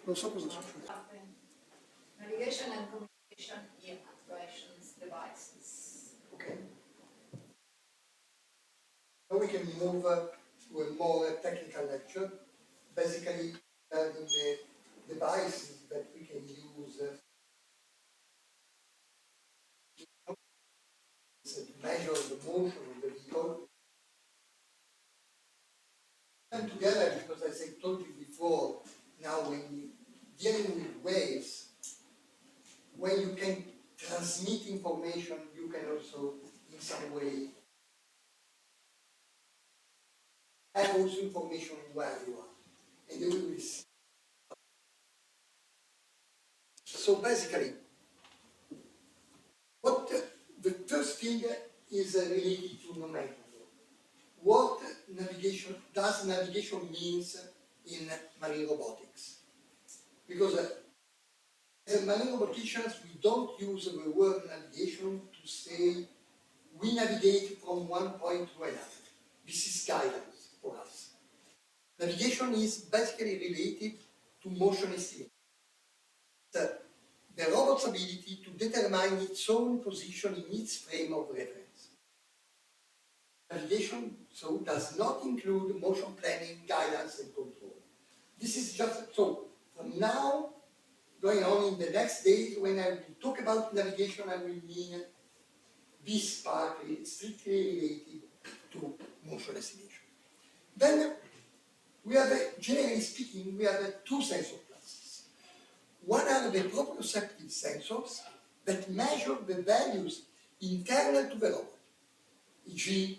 Non so cosa succede. Navigation and communication in actuations devices. Okay. Now we can move to a more technical lecture. Basically, in the devices that we can use to measure the motion of the vehicle. And together, because as I told you before, now when you dealing with waves, when you can transmit information, you can also, in some way, have also information where you are. And then we will see. So basically, what the first thing is related to nomenclature. What does navigation means in marine robotics? Because as marine roboticians, we don't use the word navigation to say we navigate from one point to another. This is guidance for us. Navigation is basically related to motion estimation. The robot's ability to determine its own position in its frame of reference. Navigation, so, does not include motion planning, guidance, and control. This is just, so, from now, going on in the next days, when I will talk about navigation, I will mean this part is strictly related to motion estimation. Then, we have, generally speaking, we have two sensor classes. One are the proprioceptive sensors that measure the values internal to the robot, e.g.,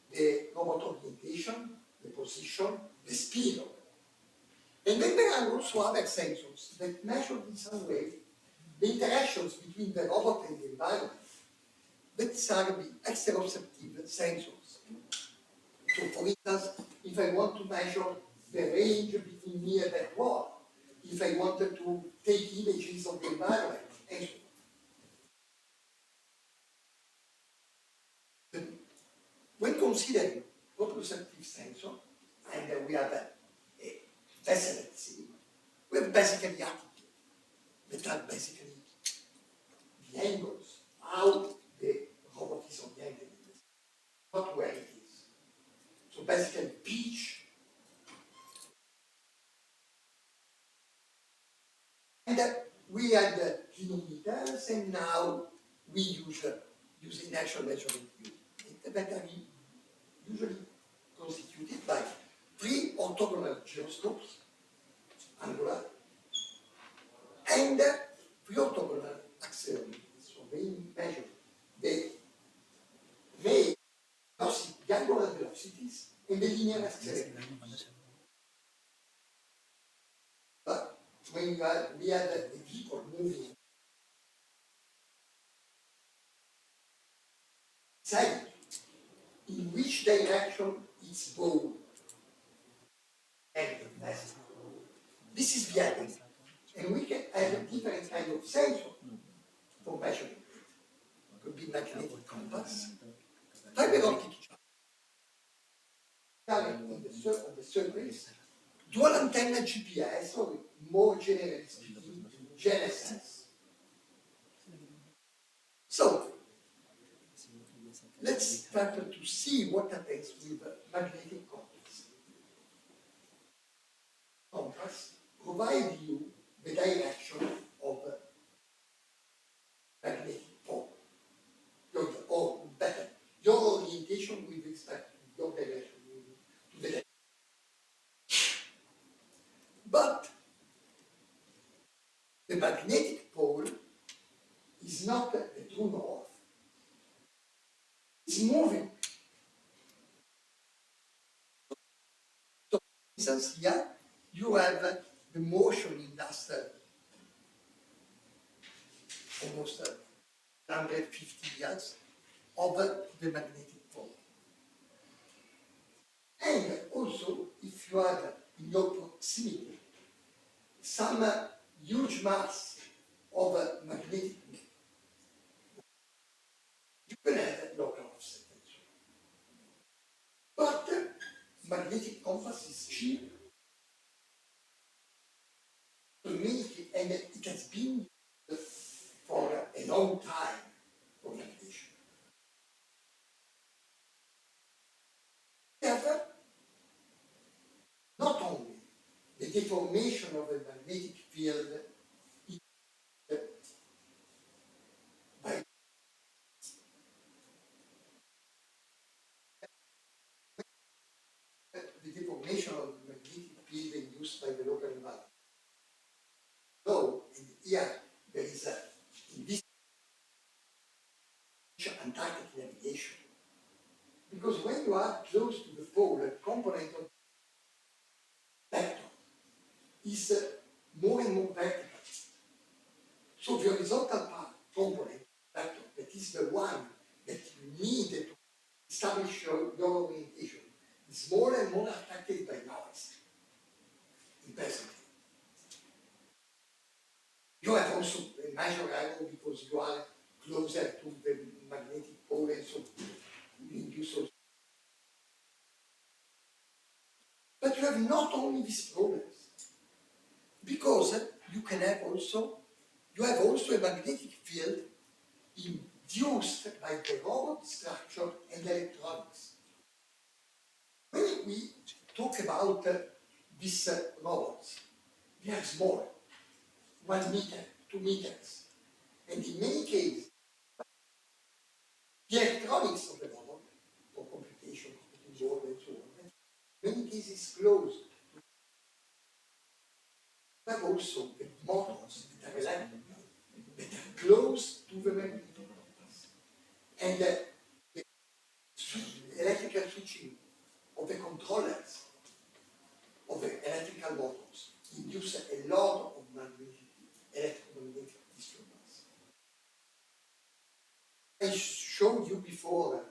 the robot orientation, the position, the speed of it. And then there are also other sensors that measure in some way the interactions between the robot and the environment. That are the exteroceptive sensors. So for instance, if I want to measure the range between me and that wall, if I wanted to take images of the environment, and so on. When considering proprioceptive sensor, and we have a vessel at sea, we have basically attitude, that are basically the angles, how the robot is oriented, not where it is. So basically pitch. And we had kilometers, and now we use inertial measuring unit that are usually constituted by three orthogonal gyroscopes, angular, and three orthogonal accelerometers. So they measure the angular velocities and the linear accelerators. But when we had a vehicle moving side, in which direction its bow and this is the idea. And we can have a different kind of sensor for measuring it. It could be magnetic compass, fiber optic charger on the surface, dual antenna GPS, or more generally speaking, GNSS. So, let's try to see what happens with magnetic compass. Compass provides you the direction of magnetic pole, or better, your orientation with respect to your direction to the left. But the magnetic pole is not the true north. It's moving. So, for instance, here you have the motion in that almost 150 years of the magnetic pole. And also, if you have in your proximity some huge mass of magnetic, you can have a local offset. But magnetic compass is cheap. and it has been for a long time for navigation. However, not only the deformation of a magnetic field is by the deformation of the magnetic field induced by the local environment. So, and here there is a, in this Antarctic navigation, because when you are close to the pole, a component of vector is more and more vertical. So the horizontal part component vector, that is the one that you need to establish your orientation, is more and more affected by noise in present. You have also a major error because you are closer to the magnetic pole, and so you induce also. But you have not only these problems, because you can have also, you have also a magnetic field induced by the robot structure and electronics. When we talk about these robots, they are small, 1 meter, 2 meters, and in many cases, the electronics of the robot for computation, computing board, and so on, in many cases close. We have also the motors that are electrical, that are close to the magnetic compass. And the electrical switching of the controllers of the electrical motors induce a lot of electromagnetic disturbance. I showed you before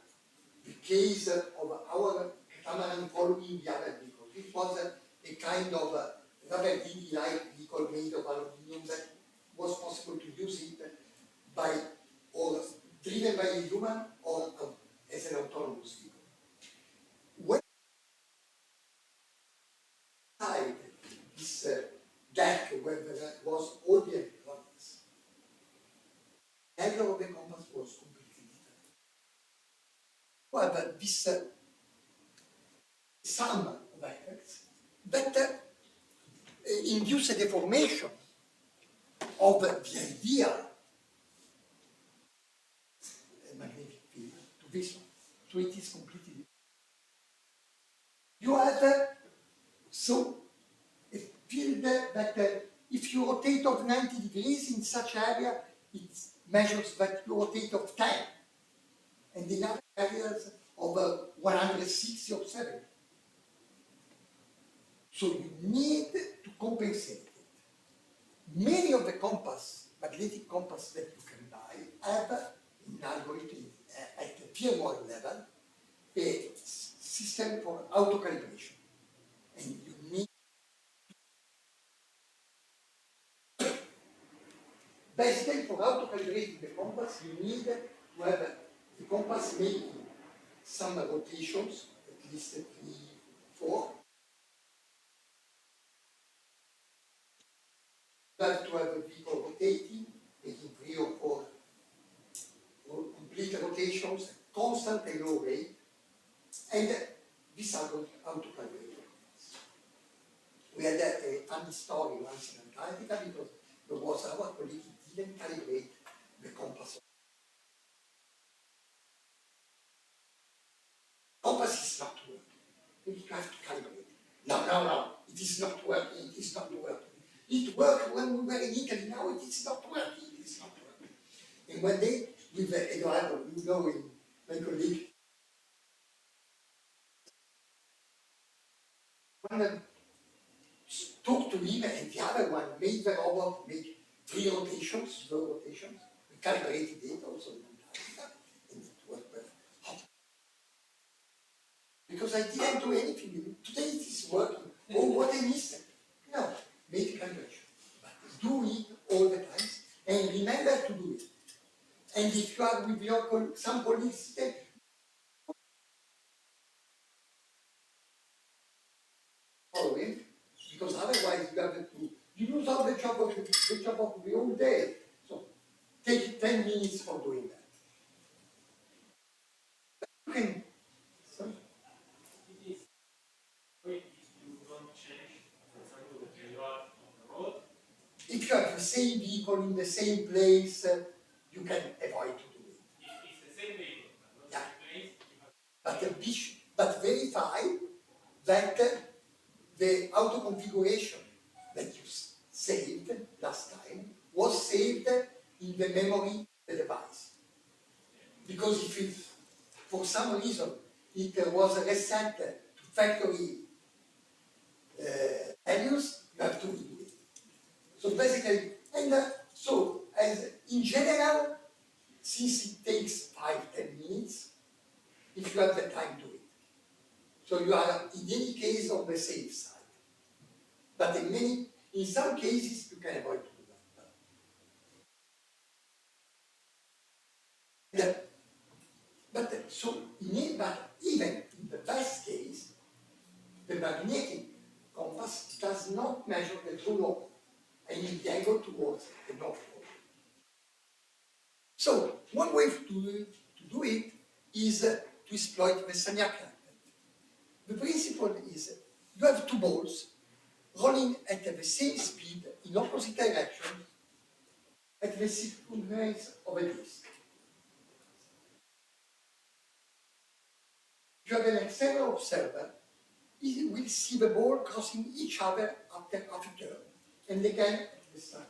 the case of our catamaran following the other vehicle. This was a kind of rubber dinghy-like vehicle made of aluminum that was possible to use it by or driven by a human or as an autonomous vehicle. When inside this deck where there was all the electronics, the angle of the compass was completely different. However, this sum of effects that induce a deformation of the ideal magnetic field to this one. So it is completely different. You have so a field that if you rotate of 90 degrees in such area, it measures that you rotate of 10, and in other areas of 160 or 70. So you need to compensate it. Many of the magnetic compass that you can buy have an algorithm at the firmware level, a system for auto-calibration. And you need, basically for auto-calibrating the compass, you need to have the compass making some rotations, at least 3, 4. You have to have a vehicle rotating, making 3 or 4 complete rotations, constant and low rate, and this auto-calibrator. We had a funny story once in Antarctica because there was our colleague who didn't calibrate the compass. Compass is not working. You have to calibrate. No, it is not working, it is not working. It worked when we were in Italy, now it is not working, it is not working. And one day, with Eduardo, you know him, my colleague, one talked to him and the other one made the robot make 3 rotations, slow rotations. We calibrated it also in Antarctica, and it worked perfect. Because I didn't do anything. Today it is working. Oh, what a mistake. No, make calibration. But do it all the time and remember to do it. And if you are with your some colleagues, follow him, because otherwise you have to you lose all the job of the whole day. So take 10 minutes for doing that. You can, sorry? It is great if you don't change, for example, the period of the road. If you have the same vehicle in the same place, you can avoid to do it. If it's the same vehicle, but not Yeah. the same place, you have But verify that the auto configuration that you saved last time was saved in the memory of the device. Because if it, for some reason, it was reset to factory values, you have to redo it. So basically, and so as in general, since it takes 5-10 minutes, if you have the time to it. So you are in any case on the safe side. But in some cases, you can avoid to do that. But even in the best case, the magnetic compass does not measure the true north, and it go towards the north pole. So one way to do it is to exploit the Sagnac effect. The principle is you have two balls rolling at the same speed in opposite directions at the circumference of a disk. You have an external observer, he will see the ball crossing each other after half a turn, and again at the start.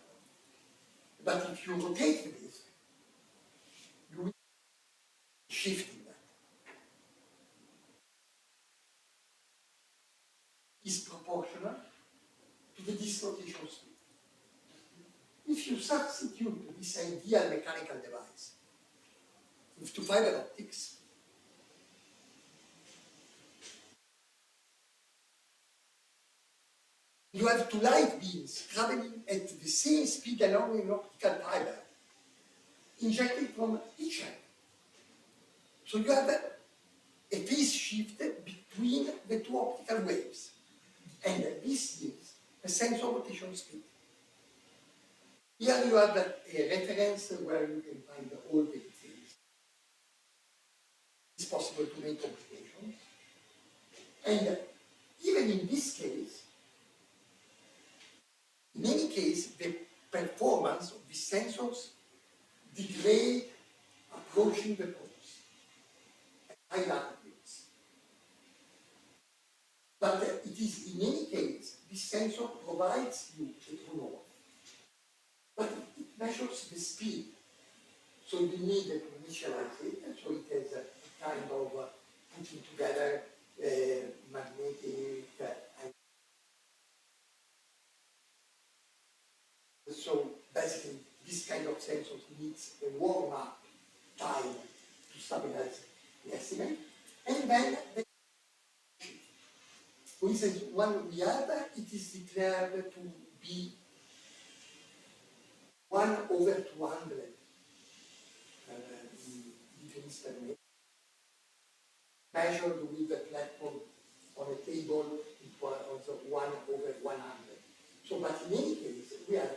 But if you rotate the disk, you will shift in that. Is proportional to the disk rotation speed. If you substitute this ideal mechanical device to fiber optics, you have two light beams traveling at the same speed along an optical fiber, injected from each end. So you have a phase shift between the two optical waves, and this gives a sense of rotation speed. Here you have a reference where you can find all the details. It's possible to make computations. And even in this case, in any case, the performance of these sensors degrade approaching the poles at high latitudes. But it is in any case, this sensor provides you a true north. But it measures the speed. So you need to initialize it, so it has a kind of putting together magnetic and so basically this kind of sensor needs a warm-up time to stabilize the estimate. And then, for instance, one we have, it is declared to be 1/200 degrees per minute, measured with a platform on a table, it was also 1/100. So, but in any case, you have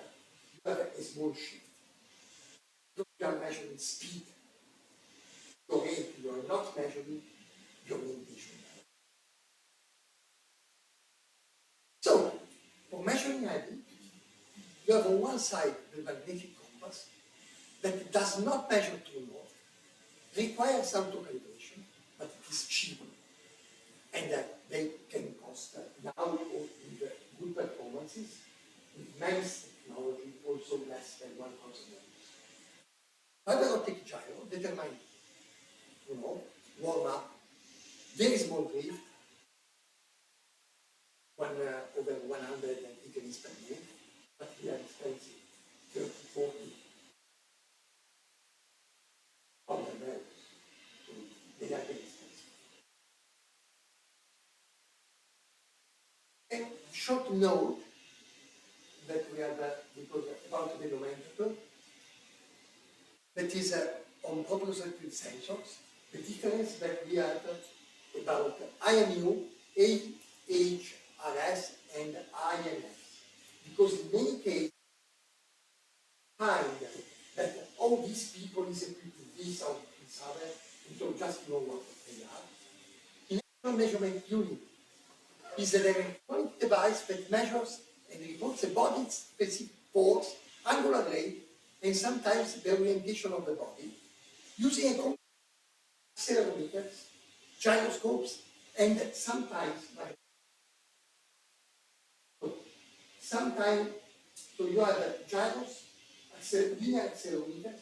a small shift. So you are measuring speed. Your rate, you are not measuring your orientation. So, for measuring ID, you have on one side the magnetic compass that does not measure true north, requires auto calibration, but it is cheap. And they can cost now with good performances, with MEMS technology, also less than 1,000 euros. Fiber optic gyro determine, warm up, very small drift, 1/100 degrees per minute, but they are expensive, 30, 40 on the bed. So they are very expensive. And short note that we have because about the nomenclature, that is on propositive sensors, the difference that we have about IMU, AHRS, and INS. Because in many is an electronic device that measures and reports the body's specific force, angular rate, and sometimes the orientation of the body, using a accelerometers, gyroscopes, and sometimes, so you have gyros, linear accelerometers,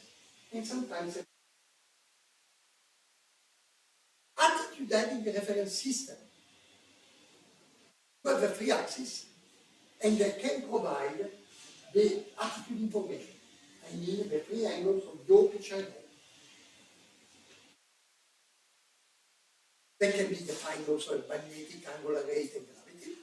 and sometimes attitude adding reference system. You have the three axis, and they can provide the attitude information. I mean the three angles of your pitch and roll. They can be defined also as magnetic, angular rate, and gravity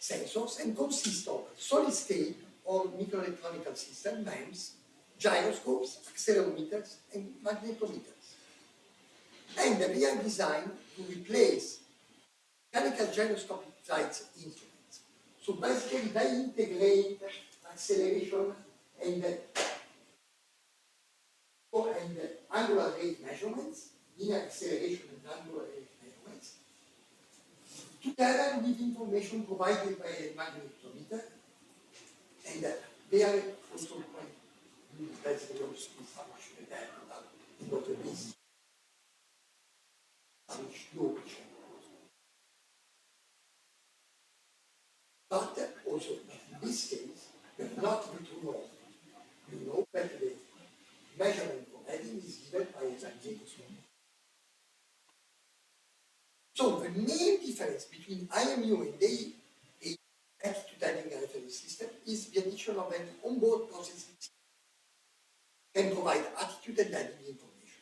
sensors, and consist of solid state or microelectronic system, MEMS, gyroscopes, accelerometers, and magnetometers. And they are designed to replace mechanical gyroscopic size instruments. So basically, they integrate acceleration and angular rate measurements, linear acceleration and angular rate measurements, together with information provided by a magnetometer, and they are also quite basically also establish the data in what it is establish your picture. But also, in this case, you have not been too wrong. You know that the measurement for heading is given by a magnetometer. So the main difference between IMU and the attitude adding reference system is the addition of an onboard processing system can provide attitude and adding information.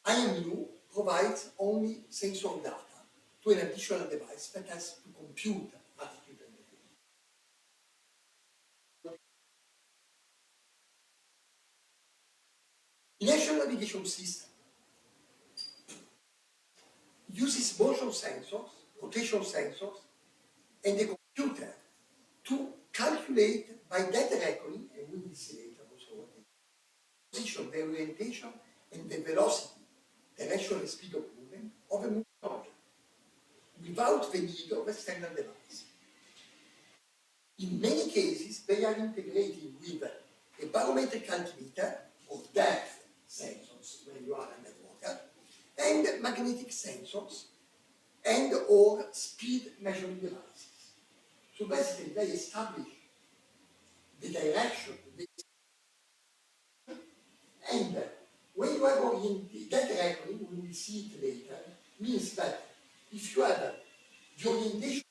IMU provides only sensor data to an additional device that has to compute attitude and adding. Inertial navigation system uses motion sensors, rotation sensors, and a computer to calculate by data reckoning, and we will see later also what it is, position, the orientation, and the velocity, direction and speed of movement of a moving object, without the need of a standard device. In many cases, they are integrated with a barometric altimeter or depth sensors when you are underwater, and magnetic sensors, and or speed measuring devices. So basically, they establish the direction, and when you are going in that reckoning, we will see it later, means that if you have the orientation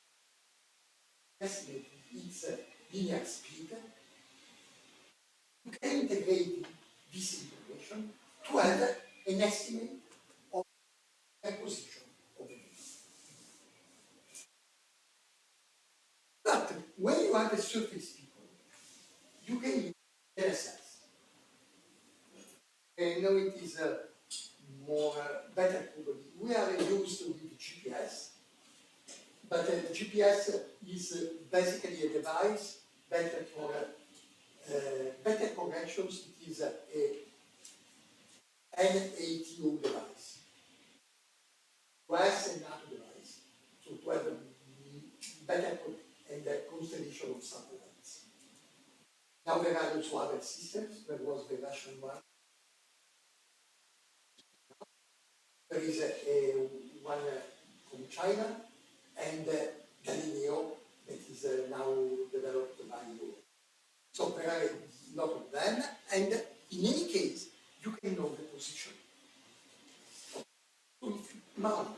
estimate its linear speed, you can integrate this information to have an estimate of the position of the wave. But when you have a surface people, you can use LSS. And now it is more better probably. We are used with GPS, but the GPS is basically a device better for better corrections. It is a NATO device, WAS and NATO device, so to have a better and a constellation of satellites. Now there are also other systems. There was the Russian one. There is one from China, and Galileo that is now developed by Europe. So there are a lot of them, and in any case, you can know the position. So if you mount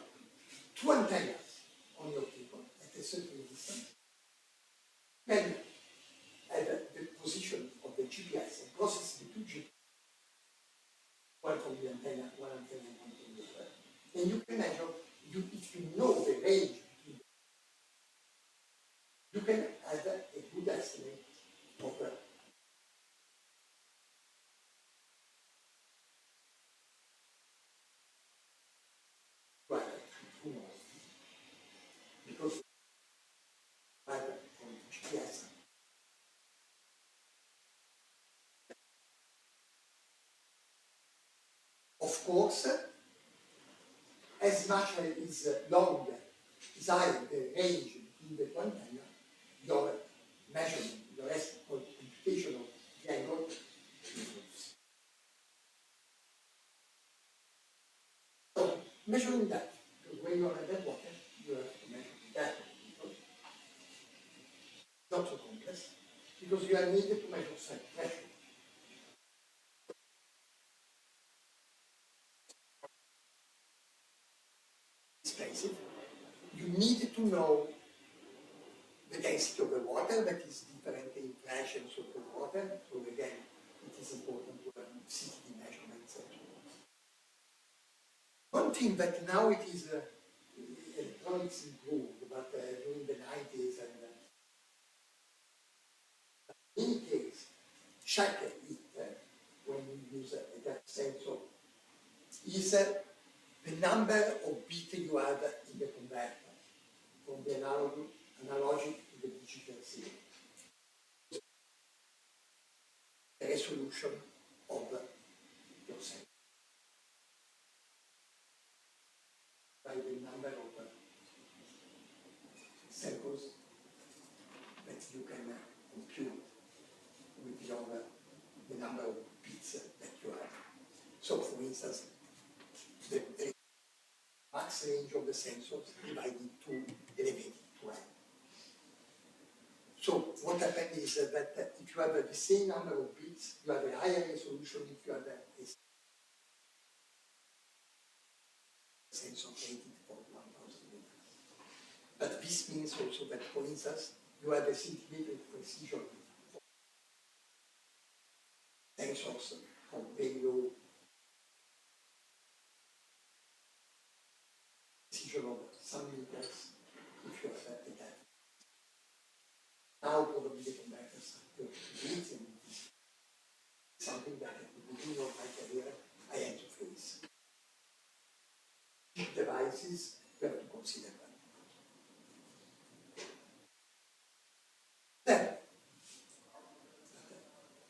two antennas on your cable at a certain distance, then have the position of the GPS and process the two GPS, one from the antenna, one antenna, and one from the other. And you can measure, if you know the range, you can have a good estimate of who knows, because from GPS. Of course, as much as it's longer, desire the range between the two antenna, your measurement, your estimate or computation of the angle improves. So measuring that, because when you're at that water, you have to measure that. Not so complex, because you are needed to measure some pressure. Expensive. You need to know the density of the water that is different in pressures of the water. So again, it is important to have CTD measurements. One thing that now it is electronics improved, but during the 90s and in any case, check it when you use a depth sensor is the number of bits you have in the converter from the analogic to the digital signal. The resolution of your sensor by the number of samples that you can compute with the number of bits that you have. So, for instance, the max range of the sensors divided into elevated to n. So what happens is that if you have the same number of bits, you have a higher resolution if you have a sensor rated for 1000 meters. But this means also that, for instance, you have a centimeter precision for sensors from very low precision of some meters if you have a depth. Now probably the converters are bits, and something that at the beginning of my career I had to face. Cheap devices, you have to consider that. Then,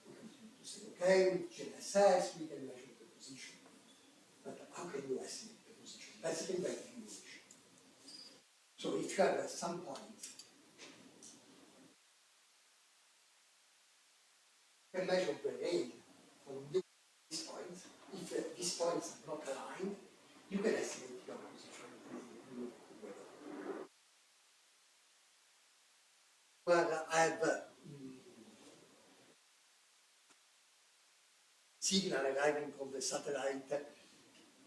we continue to say, okay, with GNSS we can measure the position. But how can you estimate the position? That's the thing that you wish. So if you have at some point, you can measure the range from this point. If these points are not aligned, you can estimate your position in the weather. Well, I have signal arriving from the satellite.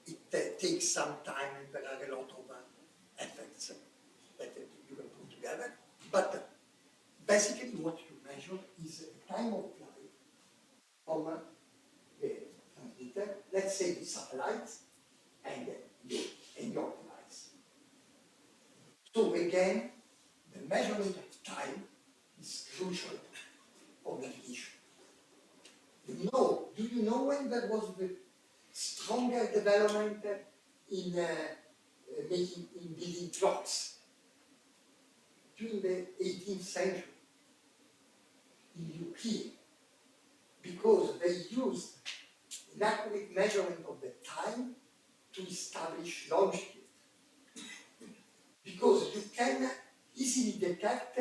It takes some time and there are a lot of effects that you can put together. But basically what you measure is the time of flight from the transmitter, let's say the satellite, and your device. So again, the measurement of time is crucial for navigation. Do you know when there was the stronger development in building clocks? During the 18th century in UK, because they used an accurate measurement of the time to establish longitude. Because you can easily detect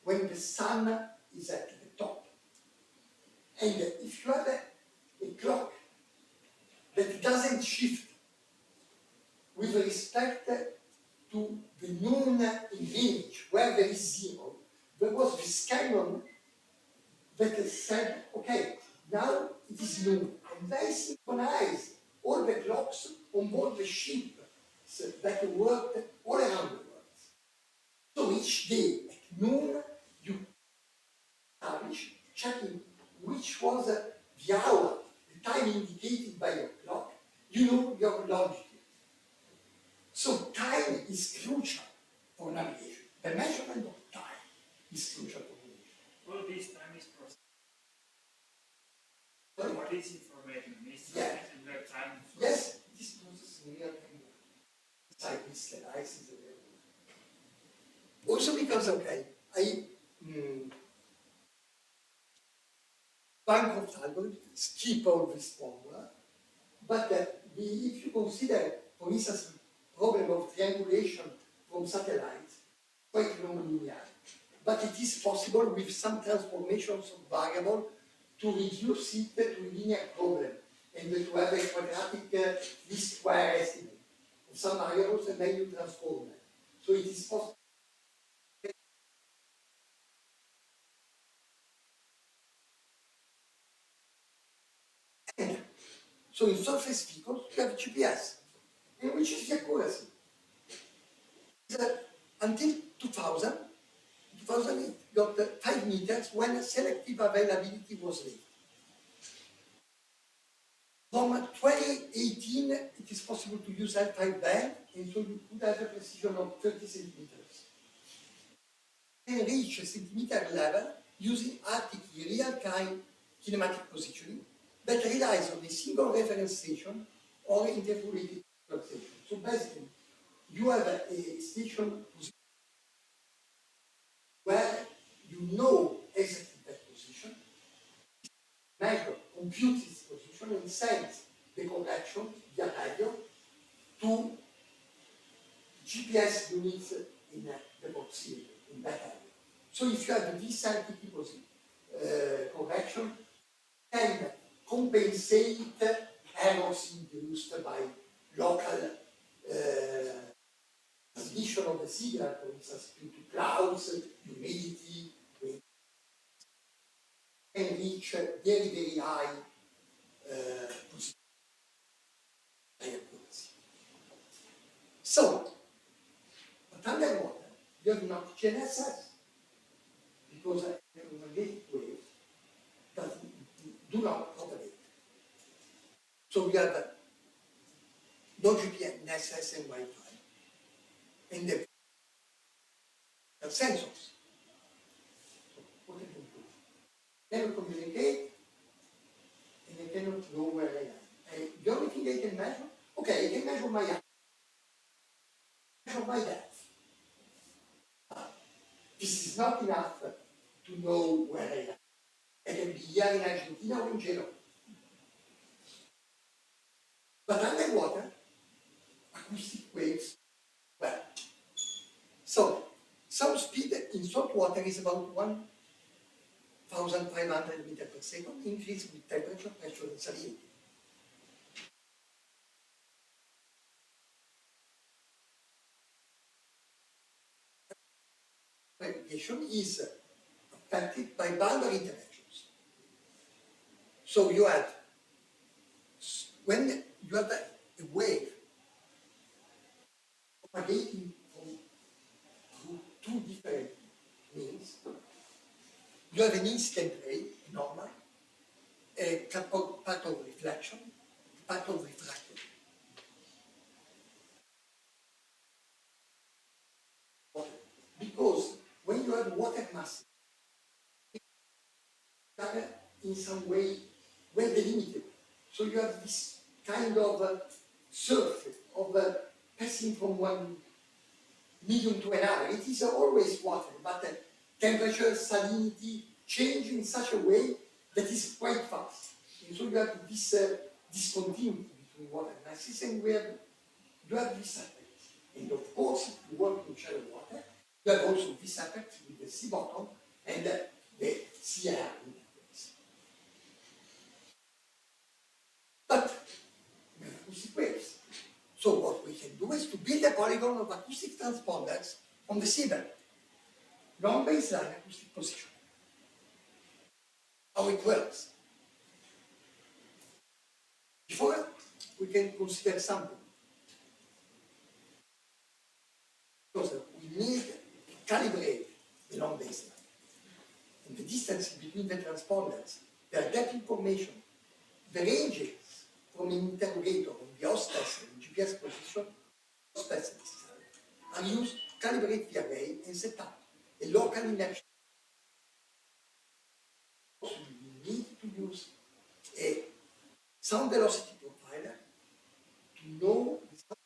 when the sun is at the top. And if you have a clock that doesn't shift with respect to the noon in Greenwich, where there is zero, there was this canon that said, okay, now it is noon, and they synchronized all the clocks on board the ship that worked all around the world. So each day at noon, you establish checking which was the hour, the time indicated by your clock, you know your longitude. So time is crucial for navigation. The measurement of time is crucial for navigation. All this time is processed. Sorry? What is information? Is Yeah. in real time? Yes, this process in real time. Inside this device is available. Also because, okay, Bancroft algorithm skip all this formula, but if you consider, for instance, problem of triangulation from satellites, quite non-linear. But it is possible with some transformations of variable to reduce it to a linear problem and to have a quadratic least square estimate of some variables and then you transform them. So it is possible. And so in surface vehicles, you have GPS, and which is the accuracy. Until 2000, 2000 it got 5 meters when selective availability was late. From 2018, it is possible to use L5 band, and so you could have a precision of 30 centimeters. And reach a centimeter level using RTK, real-time kinematic positioning, that relies on a single reference station or interpolated station. So basically, you have a station where you know exactly that position, measure, compute its position, and send the correction via radio to GPS units in the proximity, in that area. So if you have this RTT correction, can compensate errors induced by local transmission of the signal, for instance, due to clouds, humidity, and reach very, very high accuracy. So, but underwater, you have not GNSS, because electromagnetic waves do not propagate. So we have no GNSS and Wi-Fi, and the sensors. So what can you do? Never communicate, and I cannot know where I am. And the only thing I can measure, okay, I can measure my height, measure my depth. This is not enough to know where I am. I can be here in Argentina or in Genoa. But underwater, acoustic waves, well, so sound speed in salt water is about 1,500 meters per second, increase with temperature, pressure, and salinity. Navigation is affected by boundary interactions. So you have, when you have a wave propagating through two different means, you have an instant ray, normal, a part of reflection, part of refraction. Because when you have water mass, they are in some way well delimited. So you have this kind of surface of passing from one medium to another. It is always water, but temperature, salinity change in such a way that is quite fast. And so you have this discontinuity between water masses, and you have this effect. And of course, if you work in shallow water, you have also this effect with the sea bottom and the sea air interface. But we have acoustic waves. So what we can do is to build a polygon of acoustic transponders on the seabed. Long baseline acoustic position. How it works. Before we can consider something. Because we need to calibrate the long baseline. And the distance between the transponders, their depth information, the ranges from an interrogator on the hostess and GPS position, specimens are used to calibrate the array and set up a local inertia. So you need to use a sound velocity profiler to know the sound.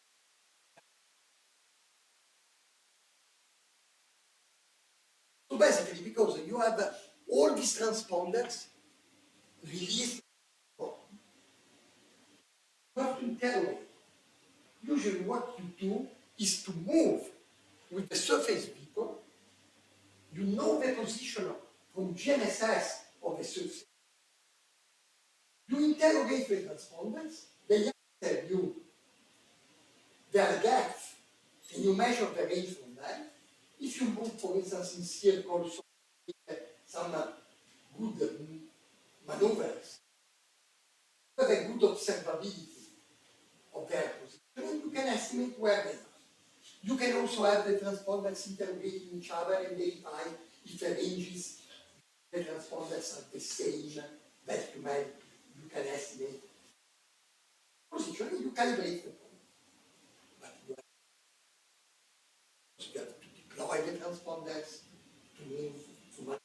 So basically, because you have all these transponders released, you have to interrogate. Usually what you do is to move with the surface vehicle, you know the position from GNSS of the surface. You interrogate the transponders, they answer you their depth, and you measure the range from them. If you move, for instance, in circles, some good maneuvers, you have a good observability of their position, and you can estimate where they are. You can also have the transponders interrogating each other and verify if the ranges, the transponders are the same, that you can estimate position, and you calibrate the point. But you have to deploy the transponders, to move, to manage.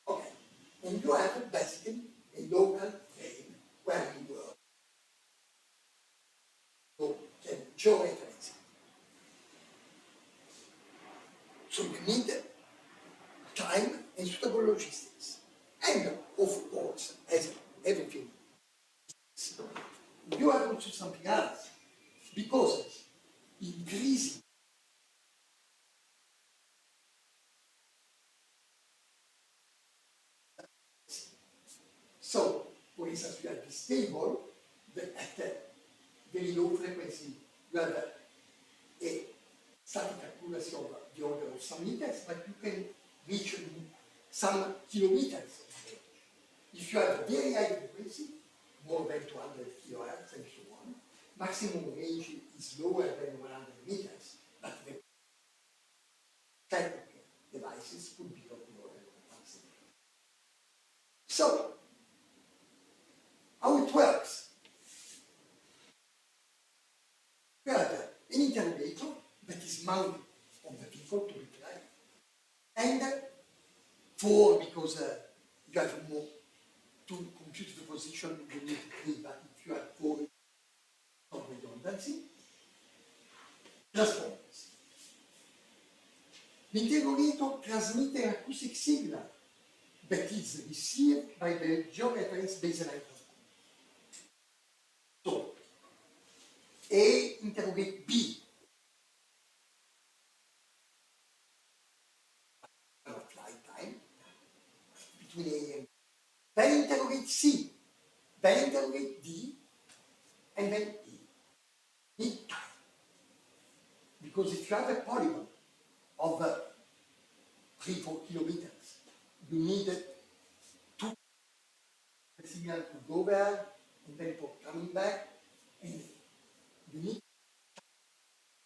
Okay. And you have basically a local frame where you work. So can georeference. So you need time and suitable logistics. And of course, as everything, you have also something else. Because increasing so, for instance, you have this table that at a very low frequency, you have a static accuracy of the order of some meters, but you can reach some kilometers of range. If you have a very high frequency, more than 200 kilohertz and so on, maximum range is lower than 100 meters, but the static devices could be of the order of 1,000. So, how it works? We have an interrogator that is mounted on the vehicle to be clear, and because you have more to compute the position, you need three, but if you have four of redundancy, transponders. The interrogator transmits an acoustic signal that is received by the georeference baseline transponder. So, A interrogate B. Flight time between A and B. Then interrogate C. Then interrogate D. And then E. Need time. Because if you have a polygon of 3-4 kilometers, you need two signal to go there and then for coming back, and you need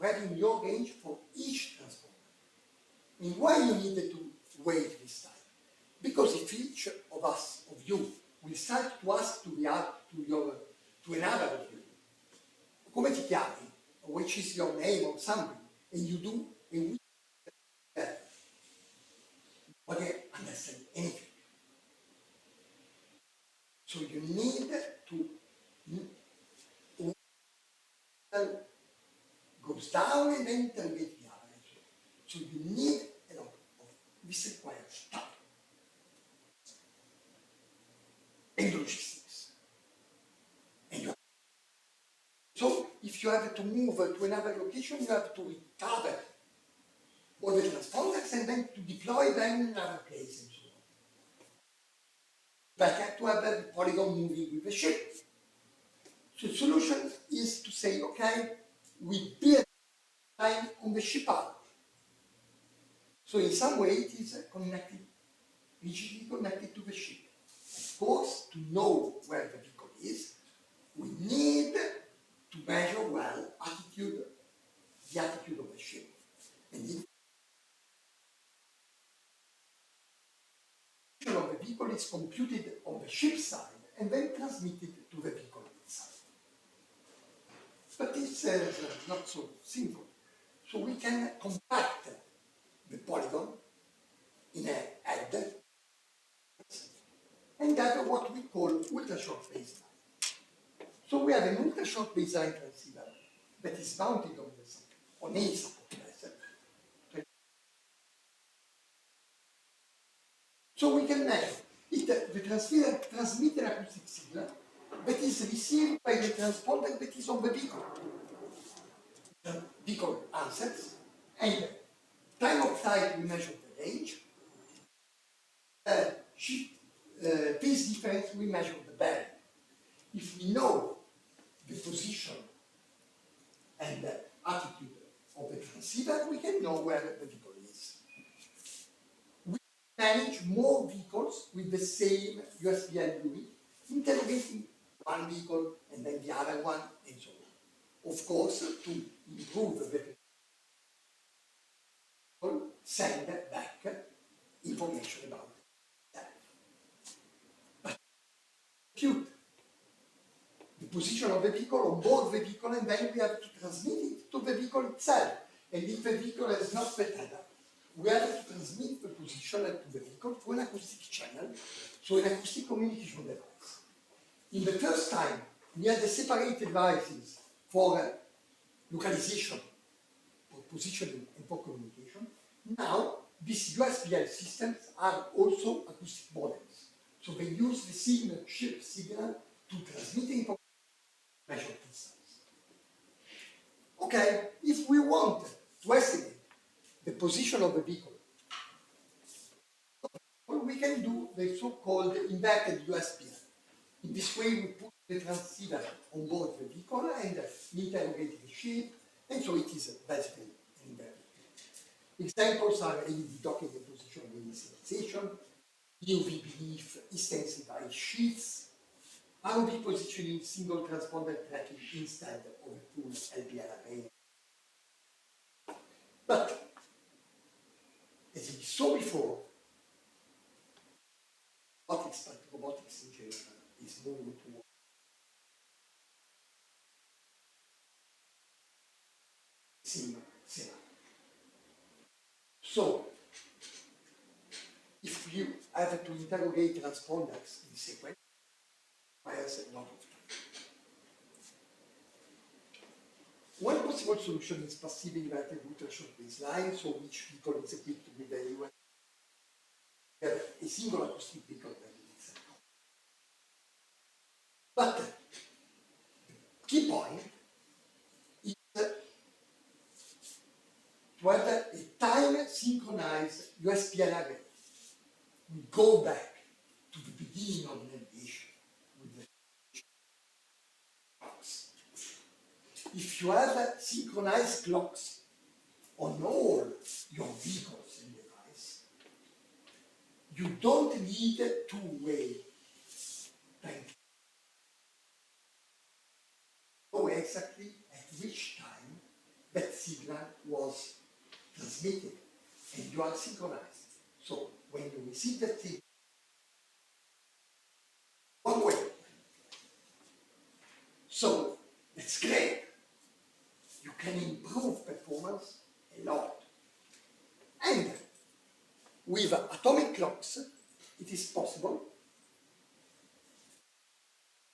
to have in your range for each transponder. And why you needed to wait this time? Because if each of us, of you, will start to ask to another of you, come ti chiami? Which is your name or something, and you do, and we won't understand anything. So you need to goes down and then interrogate the average. So you need a lot of this requires time and logistics. And so if you have to move to another location, you have to recover all the transponders and then to deploy them in another place and so on. But you have to have the polygon moving with the ship. So the solution is to say, okay, we build time on the ship out. So in some way it is connected, rigidly connected to the ship. Of course, to know where the vehicle is, we need to measure well the attitude of the ship. And the position of the vehicle is computed on the ship side and then transmitted to the vehicle inside. But this is not so simple. So we can compact the polygon in a head and have what we call ultra-short baseline. So we have an ultra-short baseline transceiver that is mounted on a support vessel. So we can measure the transmitter transmits an acoustic signal that is received by the transponder that is on the vehicle. vehicle answers, and time of flight we measure the range, phase difference we measure the bearing. If we know the position and the attitude of the transceiver, we can know where the vehicle is. We manage more vehicles with the same USBL unit, interrogating one vehicle and then the other one, and so on. Of course, to improve the vehicle, send back information about that. But compute the position of the vehicle on board the vehicle, and then we have to transmit it to the vehicle itself. And if the vehicle has not the data, we have to transmit the position to the vehicle through an acoustic channel, so an acoustic communication device. In the first time, we had the separate devices for localization, for positioning, and for communication. Now, these USBL systems are also acoustic modems. So they use the signal to transmit information, measure distance. Okay, if we want to estimate the position of the vehicle, we can do the so-called inverted USBL. In this way, we put the transceiver on board the vehicle and interrogate the shape, and so it is basically inverted. Examples are LED docking and position initialization, EUV beneath extensive sheets, ROV positioning single transponder tracking instead of a full LBL array. But, as we saw before, robotics in general is moving toward similar. So, if you have to interrogate transponders in sequence, it requires a lot of time. One possible solution is passive inverted ultra-short baseline, so each vehicle is equipped with a single acoustic vehicle that is itself. But the key point is to have a time-synchronized USBL array. We go back to the beginning of navigation with the clocks. If you have synchronized clocks on all your vehicles and device, you don't need two-way time. Know exactly at which time that signal was transmitted, and you are synchronized. So when you receive that signal, one way. So that's great. You can improve performance a lot. And with atomic clocks, it is possible.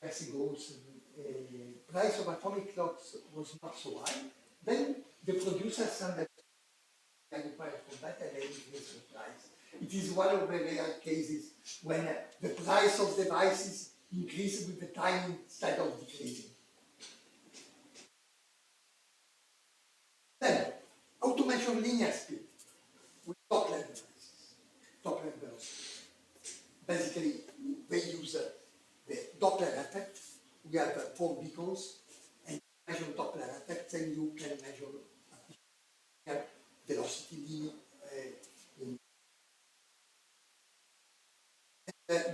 As it goes, price of atomic clocks was not so high. Then the producers understood the required for that and they increased the price. It is one of the rare cases when the price of devices increases with the time instead of decreasing. Then, how to measure linear speed with Doppler devices, Doppler velocity. Basically, they use the Doppler effect. We have 4 beacons, and you measure Doppler effects, and you can measure velocity linear.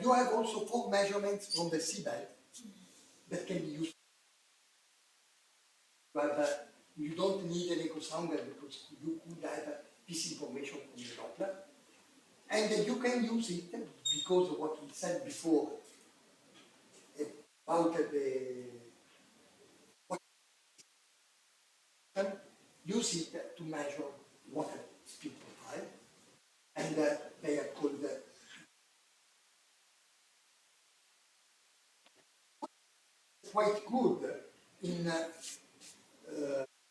You have also 4 measurements from the seabed that can be used. But you don't need an echo sounder because you could have this information from the Doppler. And you can use it because of what we said before about use it to measure water speed profile, and they are called quite good in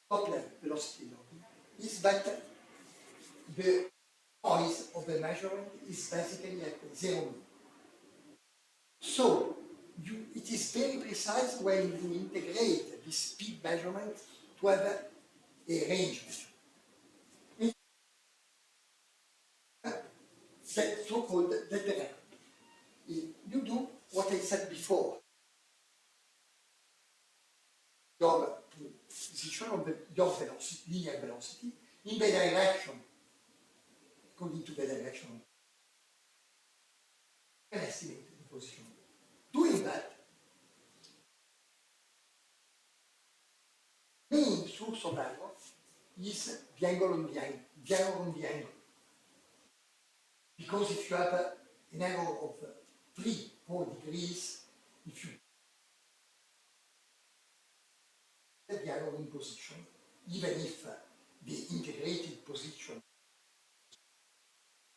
Doppler velocity logging is that the noise of the measurement is basically at 0. So it is very precise when you integrate this speed measurement to have a a range measure. That so-called deterrent. You do what I said before. Your position of your velocity, linear velocity, in the direction, according to the direction, you can estimate the position. Doing that, main source of error is the angle on the angle, the error on the angle. Because if you have an error of 3, 4 degrees, if you have the error in position, even if the integrated position,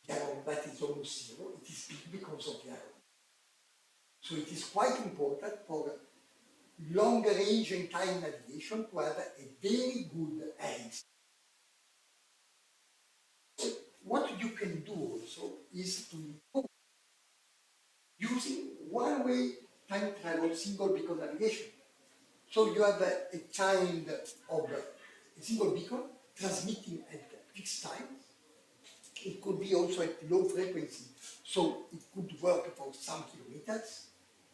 the error on that is almost 0, it is big because of the error. So it is quite important for long range and time navigation to have a very good eyes. What you can do also is to improve using one-way time travel single beacon navigation. So you have a kind of a single beacon transmitting at fixed time. It could be also at low frequency, so it could work for some kilometers.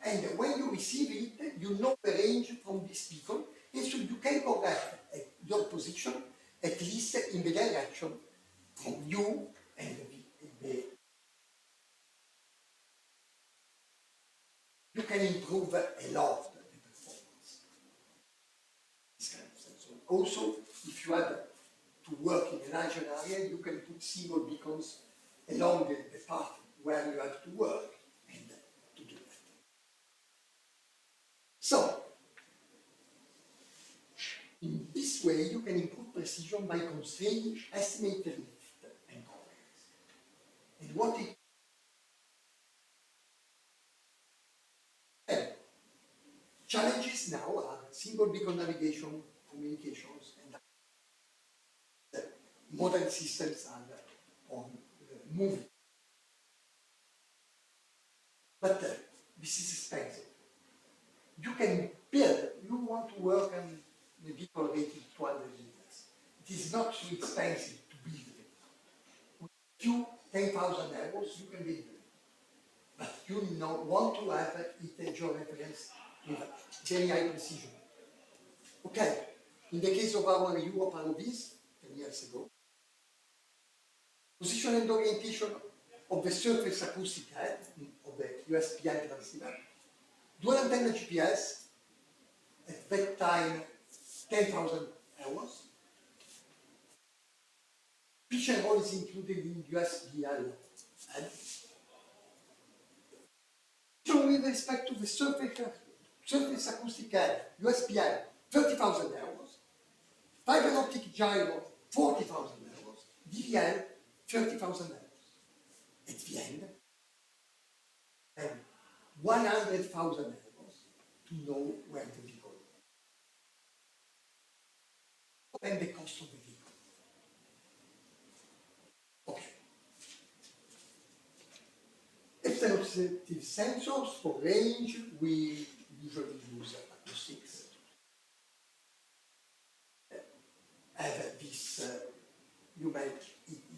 And when you receive it, you know the range from this beacon, and so you can correct your position at least in the direction from you and you can improve a lot the performance. This kind of sense. Also, if you have to work in a larger area, you can put single beacons along the path where you have to work and to do that. So, in this way, you can improve precision by constraining estimated lift and covariance. And what it challenges now are single beacon navigation, communications, and modern systems are on moving. But this is expensive. You can build, you want to work on a vehicle rated 200 liters. It is not so expensive to build it. With few 10,000 euros, you can build it. But you want to have it as your reference with very high precision. Okay, in the case of our Europe ROVs, 10 years ago, position and orientation of the surface acoustic head of the USPI transceiver, dual antenna GPS, at that time 10,000 hours. Pitch and roll is included in USBL. And so with respect to the surface acoustic head, USBL, 30,000 hours. Fiber optic gyro, 40,000 hours. DVL, 30,000 hours. At the end, and 100,000 hours to know where the vehicle is. And the cost of the vehicle. Okay. External sensors for range, we usually use acoustics. Have this, you might,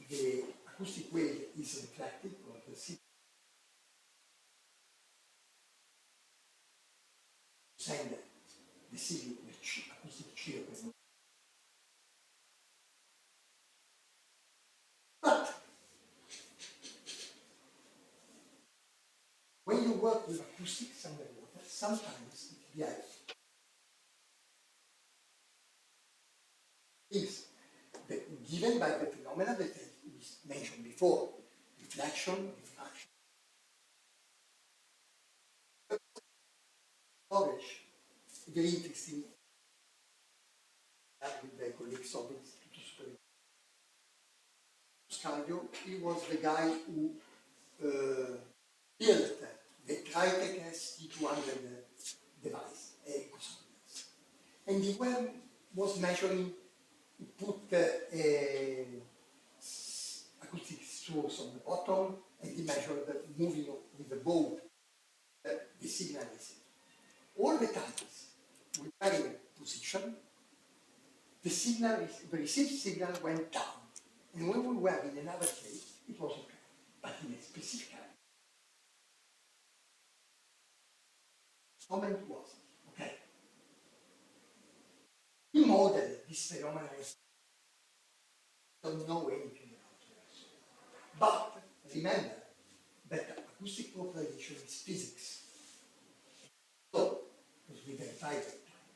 the acoustic wave is reflected or the send the signal, the acoustic cheer. But when you work with acoustics underwater, sometimes it is given by the phenomena that we mentioned before, reflection, diffraction. Storage, very interesting with the colleagues of the Instituto Superiore. He was the guy who built the Tritec ST200 device, and he was measuring, he put a acoustic source on the bottom, and he measured moving with the boat the signal received. All the times with varying position, the received signal went down. And when we were in another case, it was okay. But in a specific case, moment was, okay, we model this phenomenon, don't know anything about it. But remember that acoustic propagation is physics. So, because we verified that time,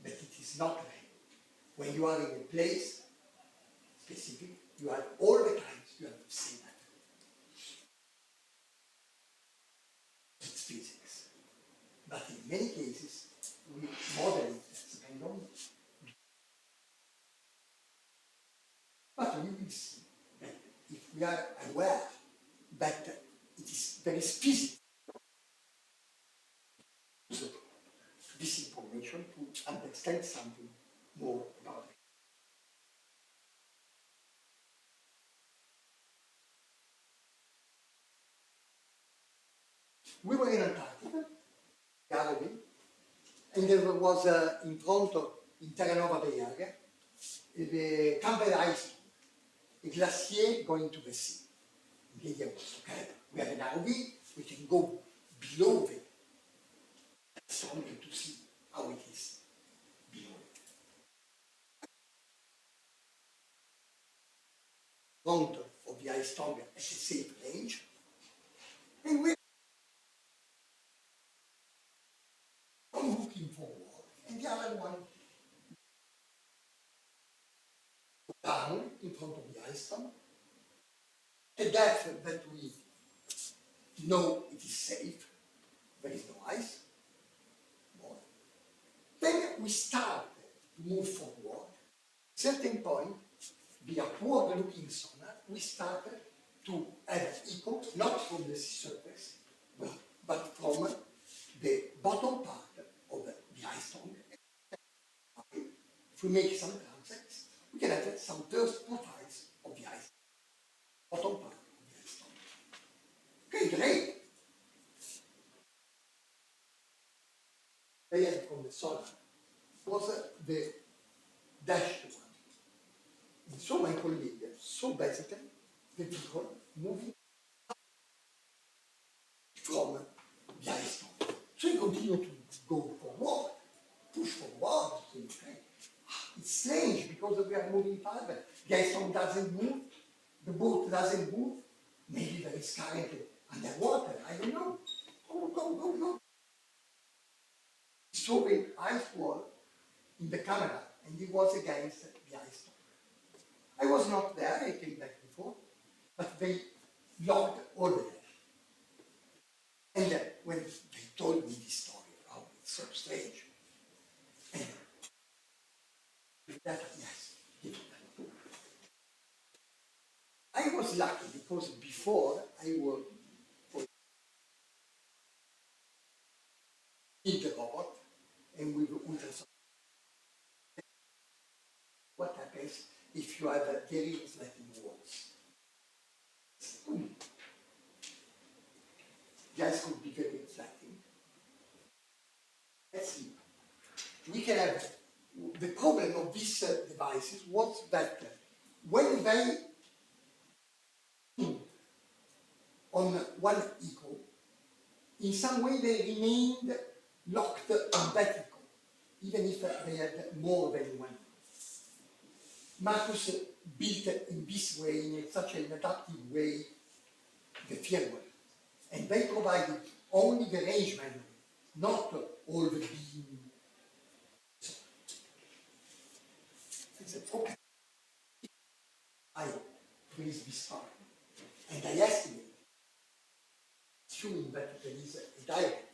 that it is not real. When you are in a place specific, you have all the times you have the same matter. It's physics. But in many cases, we model it as random. But we will see that if we are aware that it is very physics, so this information to understand something more about it. We were in Antarctica, Galloway, and there was in Toronto, in Terranova Bay area, the Campbell Ice, a glacier going to the sea. The idea was, okay, we have an ROV, we can go below the storm to see how it is below it. Front of the ice storm at a safe range, and we're looking forward, and the other one down in front of the ice storm. The depth that we know it is safe, there is no ice. More. Then we start to move forward. Certain point, via forward-looking sonar, we started to have echo, not from the sea surface, but from the bottom part of the ice storm. If we make some transects, we can have some first profiles of the ice, bottom part of the ice storm. Okay, great. They had from the sonar was the dashed one. And so my colleague saw basically the vehicle moving from the ice storm. So he continued to go forward, push forward, to say, okay, it's strange because we are moving further. The ice storm doesn't move, the boat doesn't move, maybe there is current underwater, I don't know. Go. He saw the ice wall in the camera and he was against the ice storm. I was not there, I came back before, but they logged all the data. And when they told me this story, oh, it's so strange. And with that, yes, give it that. I was lucky because before I worked for in the robot and with ultrasound. What happens if you have a very reflecting walls? The ice could be very reflecting. Let's see. We can have the problem of these devices was that when they on one echo, in some way they remained locked on that echo, even if they had more than one. Marcus built in this way, in such an adaptive way, the firmware. And they provided only the range memory, not all the beam. So, I said, okay, I freeze this part. And I estimate, assuming that there is a direct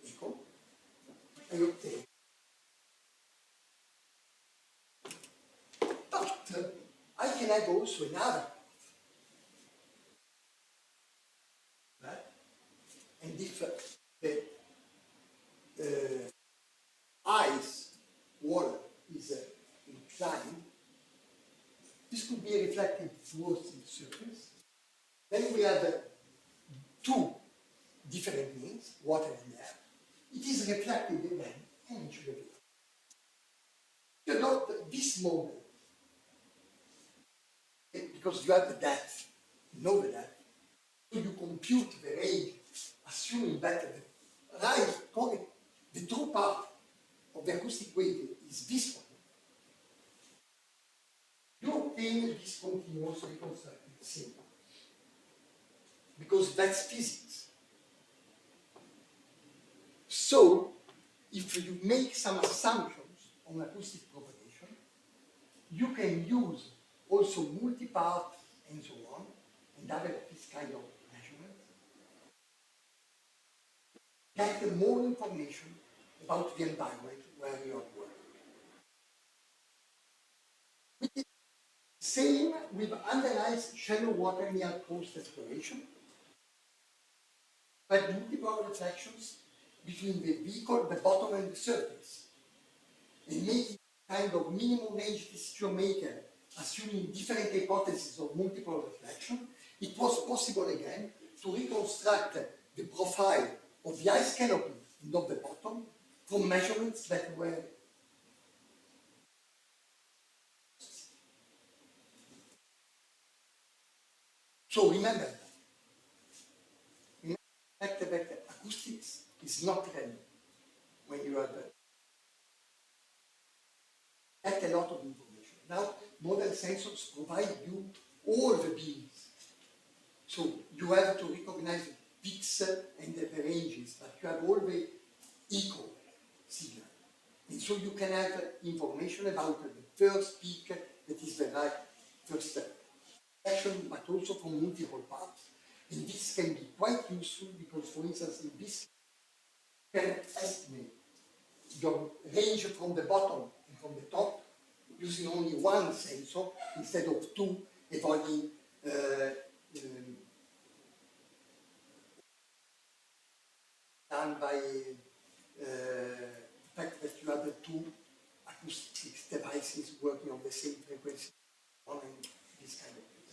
echo, I obtain. But I can have also another path. Right? And if the ice wall is inclined, this could be reflected towards the surface. Then we have two different means, water and air. It is reflected again and revealed. You adopt this model, because you have the depth, you know the depth, so you compute the range, assuming that the right, correct, the true part of the acoustic wave is this one. You obtain this continuous reconstructed signal, because that's physics. So, if you make some assumptions on acoustic propagation, you can use also multi-part and so on, and other this kind of measurements, get more information about the environment where you are working. Same with analyzed shallow water near coast exploration, but multiple reflections between the vehicle, the bottom, and the surface, and making kind of minimum range decision maker, assuming different hypotheses of multiple reflection. It was possible again to reconstruct the profile of the ice canopy and of the bottom from measurements that were. So remember that acoustics is not random when you have get a lot of information. Now, model sensors provide you all the beams. So you have to recognize the peaks and the ranges, but you have all the echo signal. And so you can have information about the first peak that is the right first action, but also from multiple parts. And this can be quite useful because, for instance, in this you can estimate your range from the bottom and from the top using only one sensor instead of two, avoiding done by the fact that you have the two acoustics devices working on the same frequency on this kind of thing.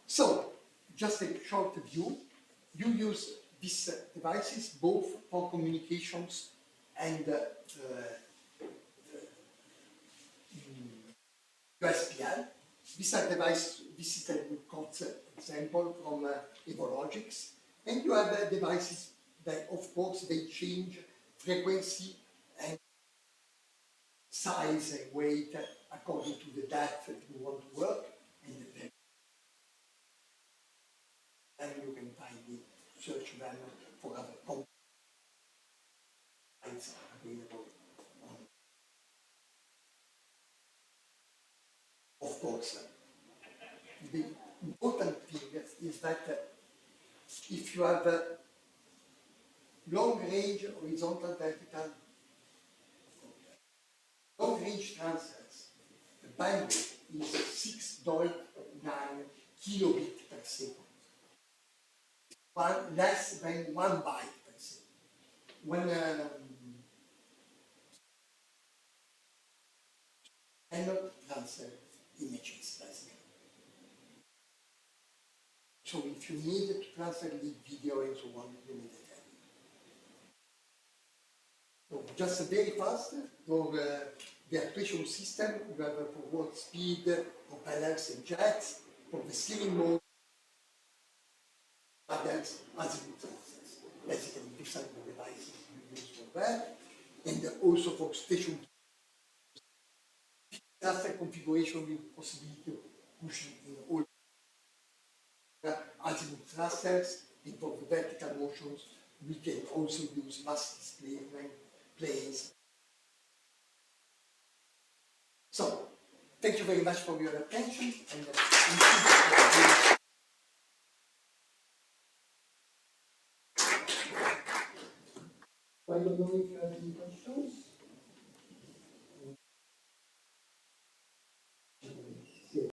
So, just a short view. You use these devices both for communications and USPL. These are devices, this is a example from Evologics. And you have devices that, of course, they change frequency and size and weight according to the depth that you want to work. And you can finally search them for other components available on. Of course, the important thing is that if you have a long range, horizontal, vertical, long range transfers, the bandwidth is 6.9 kilobit per second, less than 1 byte per second. When cannot transfer images, basically. So if you need to transfer the video and so on, you need it. So just very fast for the actuation system, you have for warp speed, propellers and jets, for the steering mode, others, azimuth transfers. Basically, different devices you use for that, and also for station transfer configuration with possibility of pushing in all azimuth thrusters, and for the vertical motions, we can also use mass displacement planes. So, thank you very much for your attention. And I don't know if you have any questions.